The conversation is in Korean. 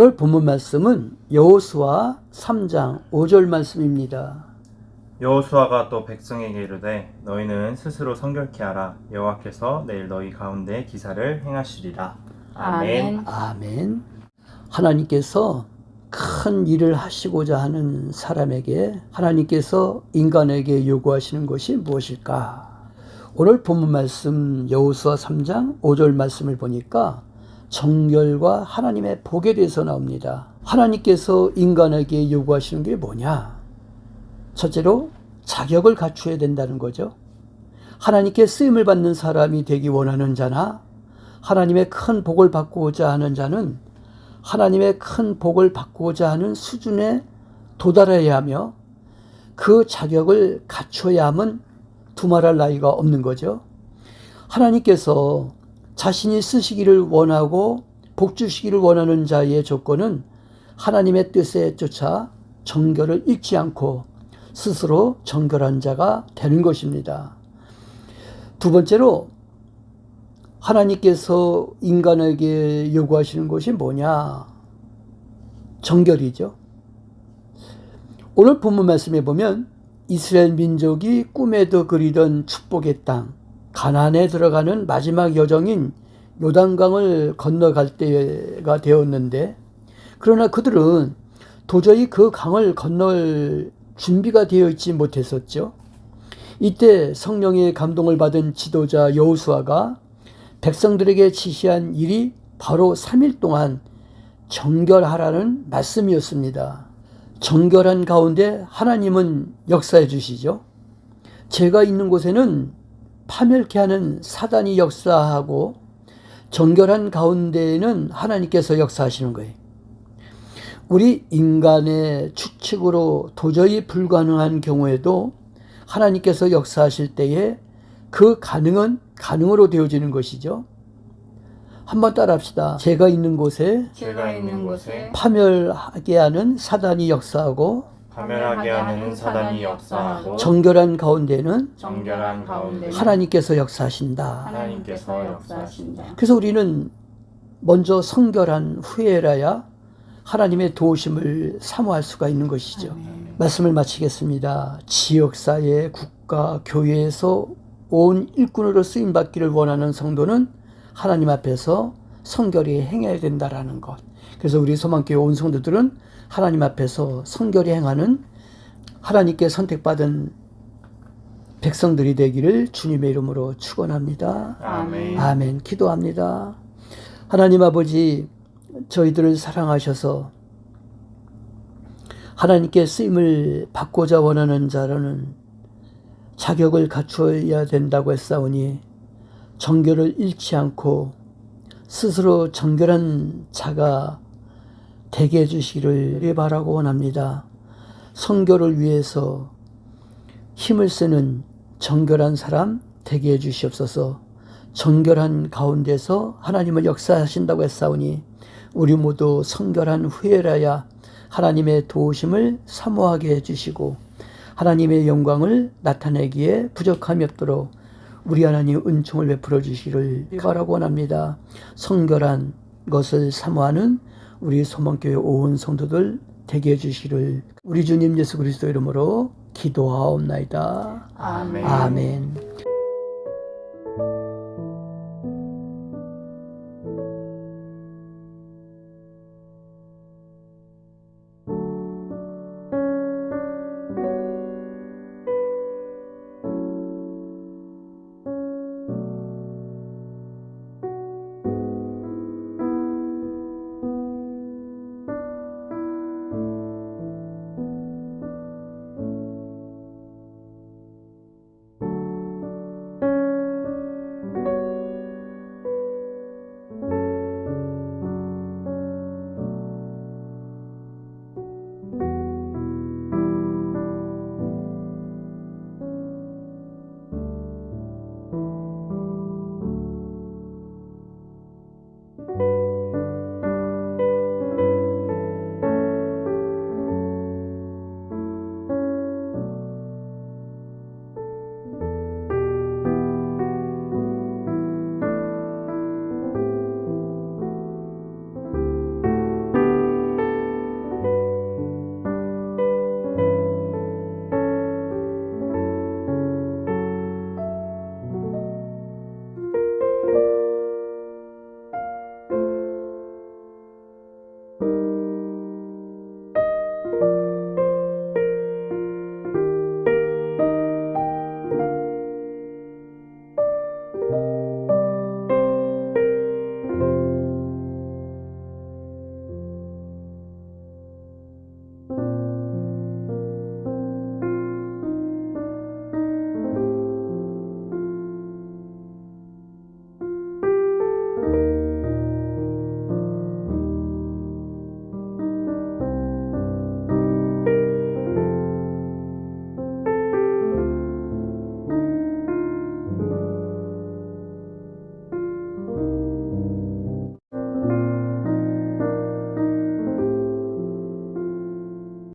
오늘 본문 말씀은 여호수아 3장 5절 말씀입니다. 여호수아가 또 백성에게 이르되 너희는 스스로 성결케 하라. 여호와께서 내일 너희 가운데 기사를 행하시리라. 아멘. 아멘. 하나님께서 큰 일을 하시고자 하는 사람에게 하나님께서 인간에게 요구하시는 것이 무엇일까? 오늘 본문 말씀 여호수아 3장 5절 말씀을 보니까 정결과 하나님의 복에 대해서 나옵니다. 하나님께서 인간에게 요구하시는 게 뭐냐? 첫째로 자격을 갖추어야 된다는 거죠. 하나님께 쓰임을 받는 사람이 되기 원하는 자나 하나님의 큰 복을 받고자 하는 자는 하나님의 큰 복을 받고자 하는 수준에 도달해야 하며 그 자격을 갖춰야 함은 두말할 나위가 없는 거죠. 하나님께서 자신이 쓰시기를 원하고 복 주시기를 원하는 자의 조건은 하나님의 뜻에 쫓아 정결을 잃지 않고 스스로 정결한 자가 되는 것입니다. 두 번째로 하나님께서 인간에게 요구하시는 것이 뭐냐? 정결이죠. 오늘 본문 말씀에 보면 이스라엘 민족이 꿈에도 그리던 축복의 땅 가나안에 들어가는 마지막 여정인 요단강을 건너갈 때가 되었는데 그러나 그들은 도저히 그 강을 건널 준비가 되어 있지 못했었죠. 이때 성령의 감동을 받은 지도자 여호수아가 백성들에게 지시한 일이 바로 3일 동안 정결하라는 말씀이었습니다. 정결한 가운데 하나님은 역사해 주시죠. 제가 있는 곳에는 파멸케 하는 사단이 역사하고 정결한 가운데에는 하나님께서 역사하시는 거예요. 우리 인간의 추측으로 도저히 불가능한 경우에도 하나님께서 역사하실 때에 그 가능은 가능으로 되어지는 것이죠. 한번 따라합시다. 제가 있는 곳에 파멸하게 하는 사단이 역사하고 정결한 가운데는 하나님께서 역사하신다. 그래서 우리는 먼저 성결한 후에라야 하나님의 도우심을 사모할 수가 있는 것이죠. 아멘. 말씀을 마치겠습니다. 지역사회, 국가, 교회에서 온 일꾼으로 쓰임받기를 원하는 성도는 하나님 앞에서 성결히 행해야 된다라는 것. 그래서 우리 소망교회 온 성도들은 하나님 앞에서 성결히 행하는 하나님께 선택받은 백성들이 되기를 주님의 이름으로 축원합니다. 아멘. 아멘. 기도합니다. 하나님 아버지, 저희들을 사랑하셔서 하나님께 쓰임을 받고자 원하는 자로는 자격을 갖추어야 된다고 했사오니 정결을 잃지 않고 스스로 정결한 자가 되게 해주시기를 바라고 원합니다. 성결을 위해서 힘을 쓰는 정결한 사람 되게 해주시옵소서. 정결한 가운데서 하나님은 역사하신다고 했사오니 우리 모두 성결한 후에라야 하나님의 도우심을 사모하게 해주시고 하나님의 영광을 나타내기에 부족함이 없도록 우리 하나님 은총을 베풀어 주시기를 바라고 원합니다. 성결한 것을 사모하는 우리 소망교회 온 성도들 되게 해주시기를 우리 주님 예수 그리스도 이름으로 기도하옵나이다. 아멘. 아멘.